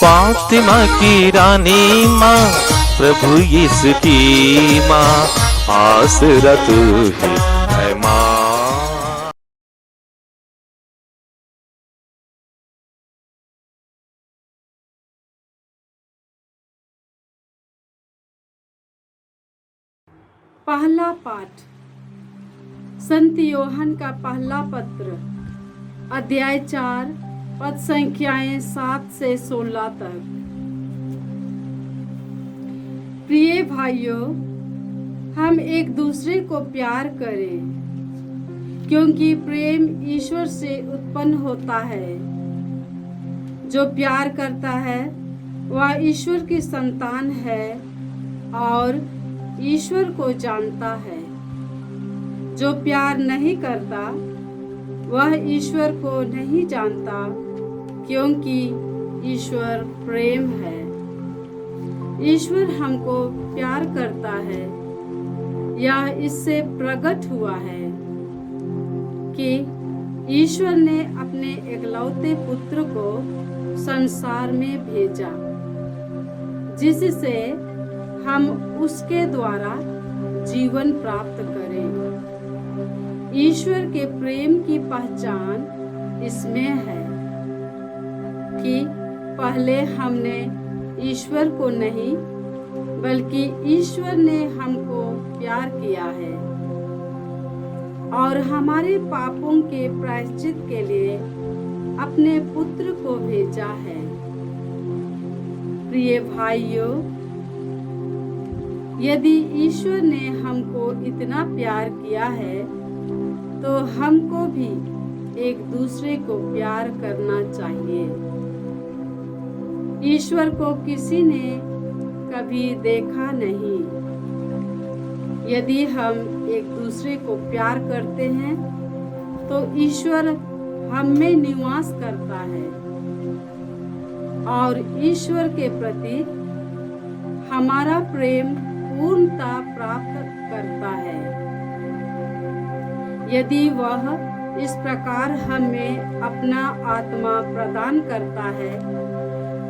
फातिमा की रानी माँ, प्रभु यीशु की माँ, आसरा तू ही है माँ। पहला पाठ संत योहन का पहला पत्र, अध्याय 4, पद संख्याएं 7 से 16 तक। प्रिय भाइयों, हम एक दूसरे को प्यार करें, क्योंकि प्रेम ईश्वर से उत्पन्न होता है। जो प्यार करता है वह ईश्वर की संतान है और ईश्वर को जानता है। जो प्यार नहीं करता वह ईश्वर को नहीं जानता, क्योंकि ईश्वर प्रेम है। ईश्वर हमको प्यार करता है, यह इससे प्रकट हुआ है कि ईश्वर ने अपने एकलौते पुत्र को संसार में भेजा, जिससे हम उसके द्वारा जीवन प्राप्त करें। ईश्वर के प्रेम की पहचान इसमें है कि पहले हमने ईश्वर को नहीं, बल्कि ईश्वर ने हमको प्यार किया है और हमारे पापों के प्रायश्चित के लिए अपने पुत्र को भेजा है। प्रिय भाइयों, यदि ईश्वर ने हमको इतना प्यार किया है, तो हमको भी एक दूसरे को प्यार करना चाहिए। ईश्वर को किसी ने कभी देखा नहीं। यदि हम एक दूसरे को प्यार करते हैं, तो ईश्वर हम में निवास करता है और ईश्वर के प्रति हमारा प्रेम पूर्णता प्राप्त करता है। यदि वह इस प्रकार हमें अपना आत्मा प्रदान करता है,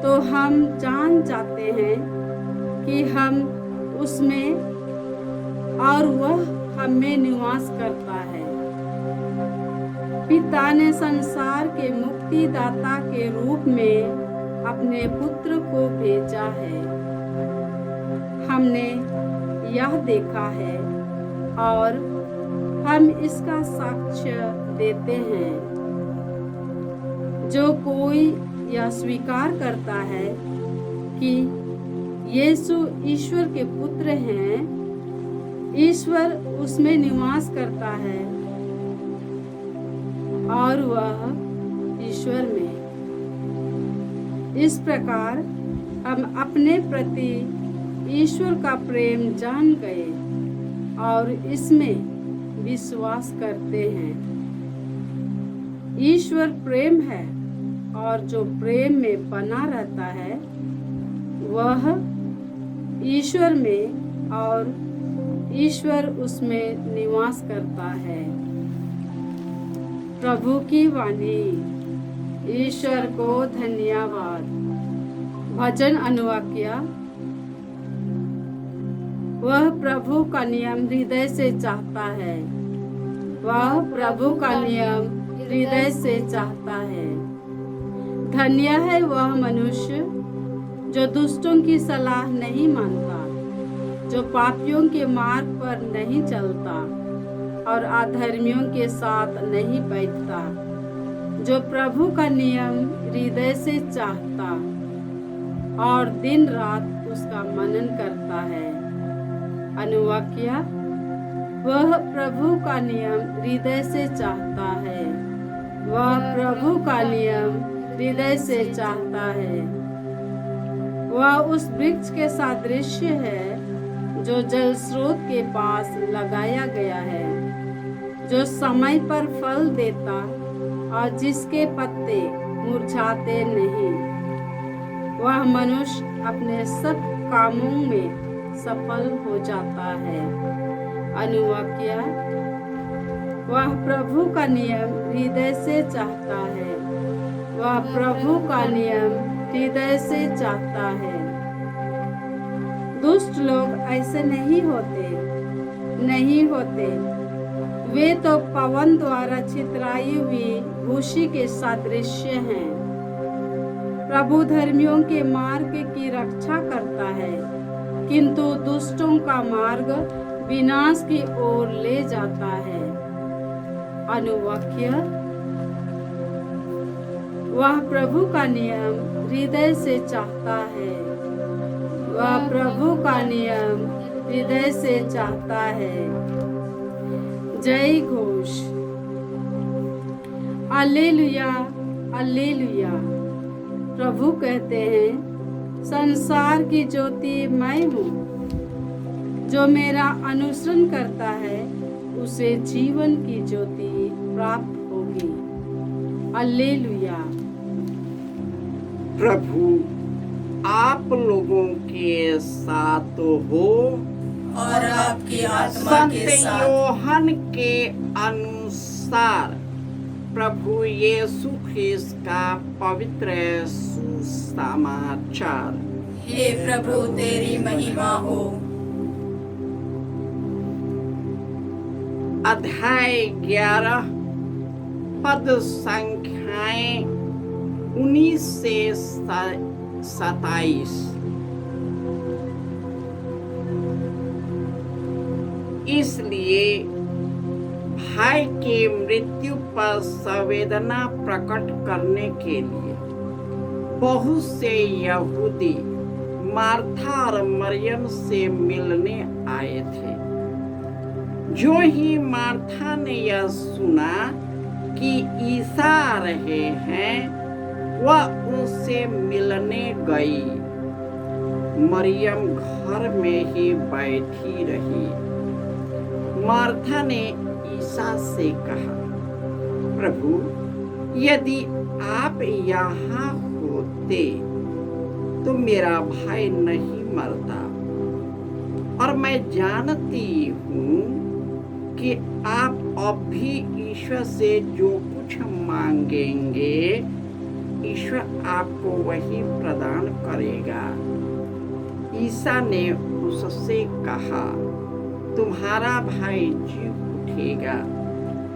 तो हम जान जाते हैं कि हम उसमें और वह हम में निवास करता है। पिता ने संसार के मुक्तिदाता के रूप में अपने पुत्र को भेजा है। हमने यह देखा है और हम इसका साक्ष्य देते हैं। जो कोई यह स्वीकार करता है कि यीशु ईश्वर के पुत्र हैं, ईश्वर उसमें निवास करता है और वह ईश्वर में। इस प्रकार हम अपने प्रति ईश्वर का प्रेम जान गए और इसमें विश्वास करते हैं। ईश्वर प्रेम है और जो प्रेम में बना रहता है वह ईश्वर में और ईश्वर उसमें निवास करता है। प्रभु की वाणी। ईश्वर को धन्यवाद। भजन अनुवाक्य। वह प्रभु का नियम हृदय से चाहता है। वह प्रभु का नियम हृदय से चाहता है। धन्य है वह मनुष्य जो दुष्टों की सलाह नहीं मानता, जो पापियों के मार्ग पर नहीं चलता और अधर्मियों के साथ नहीं बैठता, जो प्रभु का नियम हृदय से चाहता और दिन रात उसका मनन करता है। अनुवाक्य। वह प्रभु का नियम हृदय से चाहता है। वह प्रभु का नियम हृदय से चाहता है। वह उस वृक्ष के सादृश्य है जो जल स्रोत के पास लगाया गया है, जो समय पर फल देता और जिसके पत्ते मुरझाते नहीं। वह मनुष्य अपने सब कामों में सफल हो जाता है। अनुवाक्य। वह प्रभु का नियम हृदय से चाहता है। वह प्रभु का नियम हृदय से चाहता है। दुष्ट लोग ऐसे नहीं होते। वे तो पवन द्वारा छितराई हुई भूसी के सादृश्य हैं। प्रभु धर्मियों के मार्ग की रक्षा करता है, किंतु दुष्टों का मार्ग विनाश की ओर ले जाता है। अनुवाक्य: वह प्रभु का नियम हृदय से चाहता है। वह प्रभु का नियम हृदय से चाहता है। जय घोष। Hallelujah, hallelujah. प्रभु कहते हैं, संसार की ज्योति मैं हूँ। जो मेरा अनुसरण करता है उसे जीवन की ज्योति प्राप्त होगी। हालेलुया। प्रभु आप लोगों के साथ हो और आपकी आत्मा संत के साथ। योहन के अनुसार प्रभु यीशु ख्रिस्त का पवित्र सुसमाचार। हे प्रभु तेरी महिमा हो। अध्याय 11 पद संख्याएं 19 से 27। इसलिए भाई की मृत्यु पर संवेदना प्रकट करने के लिए बहुत से यहूदी मार्था और मरियम से मिलने आए थे। जो ही मार्था ने यह सुना कि ईसा आ रहे हैं, वह उनसे मिलने गई। मरियम घर में ही बैठी रही। मार्था ने ईसा से कहा, प्रभु, यदि आप यहाँ होते तो मेरा भाई नहीं मरता। और मैं जानती हूँ कि आप अब भी ईश्वर से जो कुछ मांगेंगे, ईश्वर आपको वही प्रदान करेगा। ईसा ने उससे कहा, तुम्हारा भाई जी उठेगा।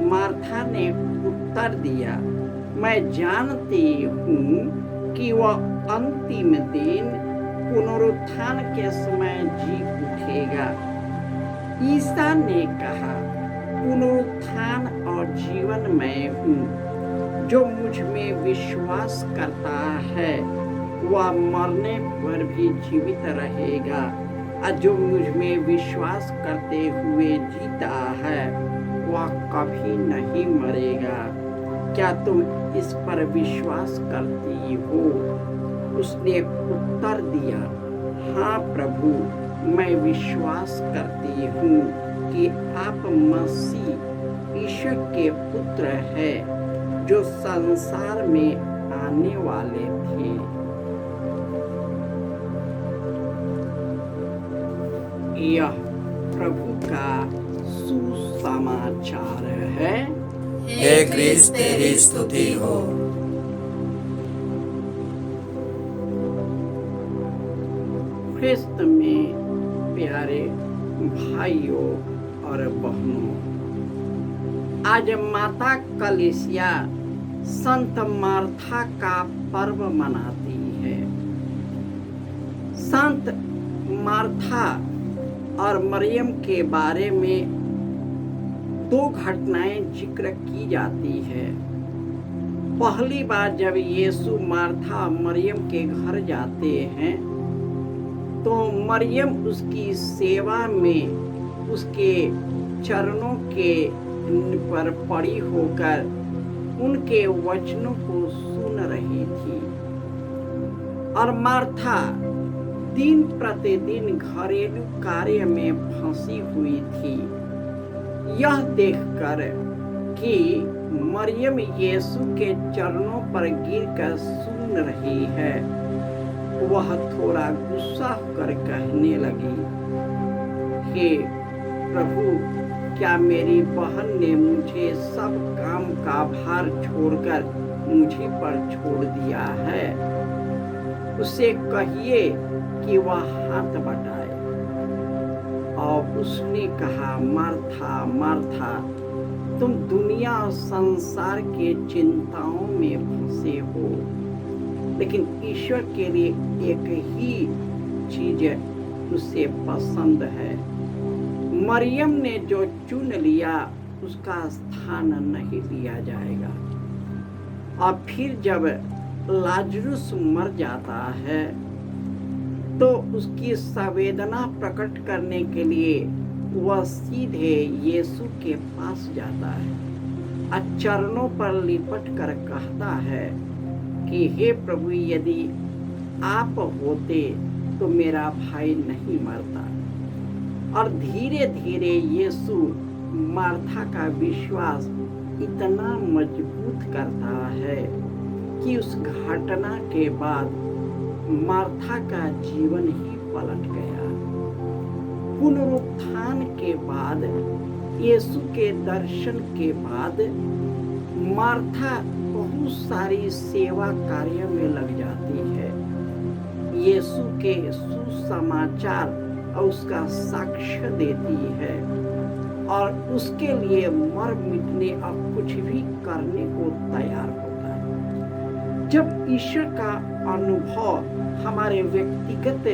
मार्था ने उत्तर दिया, मैं जानती हूँ कि वह अंतिम दिन पुनरुत्थान के समय जी उठेगा। ईसा ने कहा, पुनरुत्थान और जीवन मैं हूँ। जो मुझ में विश्वास करता है वह मरने पर भी जीवित रहेगा, और जो मुझ में विश्वास करते हुए जीता है वह कभी नहीं मरेगा। क्या तुम इस पर विश्वास करती हो? उसने उत्तर दिया, हाँ प्रभु, मैं विश्वास करती हूँ कि आप मसीह ईश्वर के पुत्र हैं, जो संसार में आने वाले थे। यह प्रभु का सुसमाचार है। हे क्रिस्त तेरी स्तुति हो। ख्रिस्त में प्यारे भाइयों और बहनों, आज माता कलीसिया संत मार्था का पर्व मनाती है। संत मार्था और मरियम के बारे में दो घटनाएं जिक्र की जाती है। पहली बार जब यीशु मार्था मरियम के घर जाते हैं तो मरियम उसकी सेवा में उसके चरणों के पर पड़ी होकर उनके वचनों को सुन रही थी। और मार्था दिन प्रतिदिन घरेलू कार्य में फंसी हुई थी। यह देखकर कि मरियम यीशु के चरणों पर गिरकर सुन रही है, वह थोड़ा गुस्सा होकर कहने लगी, हे प्रभु, क्या मेरी बहन ने मुझे सब काम का भार छोड़कर मुझे पर छोड़ दिया है? उसे कहिए कि वह हाथ बटाए। और उसने कहा, मार्था मार्था, तुम दुनिया और संसार के चिंताओं में फंसे हो, लेकिन ईश्वर के लिए एक ही चीज उसे पसंद है। मरियम ने जो चुन लिया उसका स्थान नहीं लिया जाएगा। और फिर जब लाजरुस मर जाता है तो उसकी संवेदना प्रकट करने के लिए वह सीधे यीशु के पास जाता है। चरणों पर लिपट कर कहता है कि हे प्रभु, यदि आप होते तो मेरा भाई नहीं मरता। और धीरे धीरे यीशु मार्था का विश्वास इतना मजबूत करता है कि उस घटना के बाद मार्था का जीवन ही पलट गया। पुनरुत्थान के बाद, यीशु के दर्शन के बाद मार्था बहुत सारी सेवा कार्य में लग जाती है। यीशु के सुसमाचार और उसका साक्ष्य देती है और उसके लिए मर मिटने और कुछ भी करने को तैयार होता है। जब ईश्वर का अनुभव हमारे व्यक्तिगत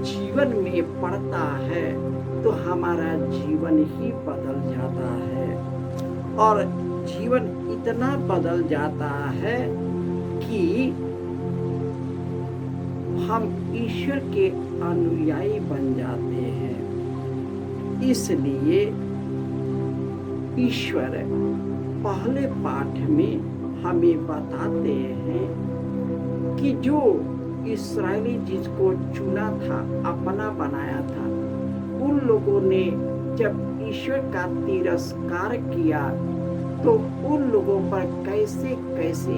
जीवन में पड़ता है तो हमारा जीवन ही बदल जाता है। और जीवन इतना बदल जाता है कि हम ईश्वर के अनुयायी बन जाते हैं। इसलिए ईश्वर पहले पाठ में हमें बताते हैं कि जो इस्राएली जिसको चुना था, अपना बनाया था, उन लोगों ने जब ईश्वर का तिरस्कार किया तो उन लोगों पर कैसे कैसे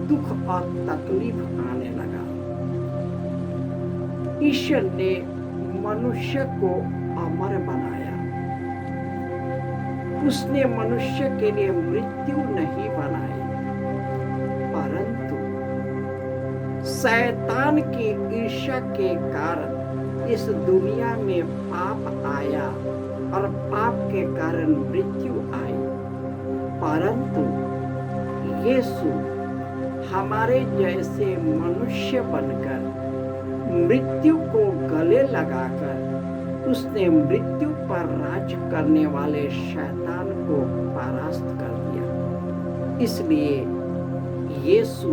दुख और तकलीफ आने लगा। ईश्वर ने मनुष्य को अमर बनाया। उसने मनुष्य के लिए मृत्यु नहीं बनाई, परंतु शैतान की ईर्ष्या के कारण इस दुनिया में पाप आया और पाप के कारण मृत्यु आई। परंतु यीशु हमारे जैसे मनुष्य बनकर मृत्यु को गले लगाकर उसने मृत्यु पर राज करने वाले शैतान को परास्त कर दिया। इसलिए यीशु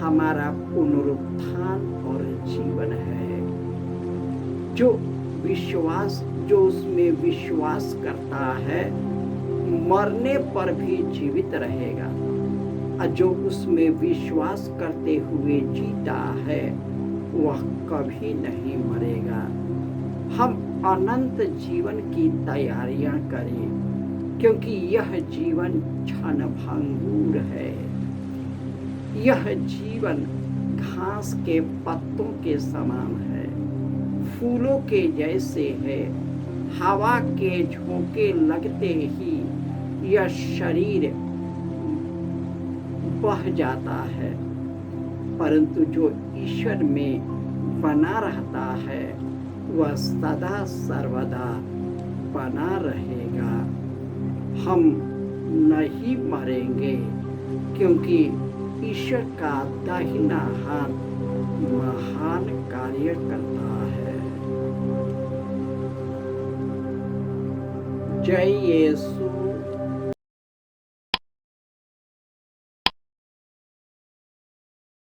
हमारा पुनरुत्थान और जीवन है। जो उसमें विश्वास करता है मरने पर भी जीवित रहेगा, और जो उसमें विश्वास करते हुए जीता है वह कभी नहीं मरेगा। हम अनंत जीवन की तैयारियां करें, क्योंकि यह जीवन क्षणभंगुर है। यह जीवन घास के पत्तों के समान है, फूलों के जैसे है। हवा के झोंके लगते ही यह शरीर बह जाता है, परंतु जो ईश्वर में बना रहता है वह सदा सर्वदा बना रहेगा। हम नहीं मरेंगे, क्योंकि ईश्वर का दाहिना हाथ महान कार्य करता है। जय यीशु